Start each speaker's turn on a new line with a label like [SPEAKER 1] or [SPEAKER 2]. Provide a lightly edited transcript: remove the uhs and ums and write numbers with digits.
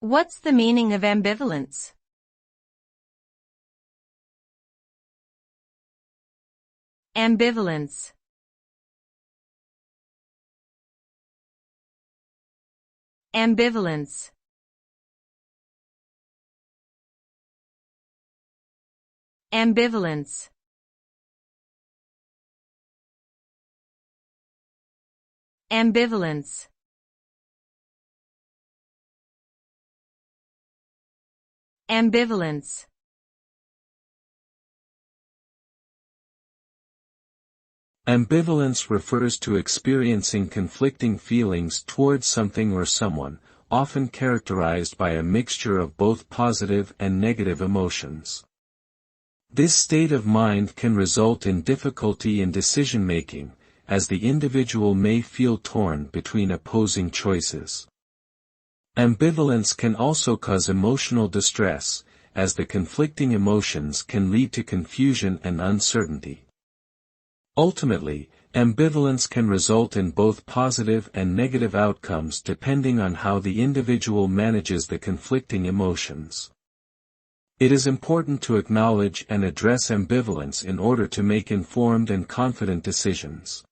[SPEAKER 1] What's the meaning of ambivalence? Ambivalence. Ambivalence. Ambivalence. Ambivalence. Ambivalence.
[SPEAKER 2] Ambivalence refers to experiencing conflicting feelings towards something or someone, often characterized by a mixture of both positive and negative emotions. This state of mind can result in difficulty in decision-making, as the individual may feel torn between opposing choices. Ambivalence can also cause emotional distress, as the conflicting emotions can lead to confusion and uncertainty. Ultimately, ambivalence can result in both positive and negative outcomes depending on how the individual manages the conflicting emotions. It is important to acknowledge and address ambivalence in order to make informed and confident decisions.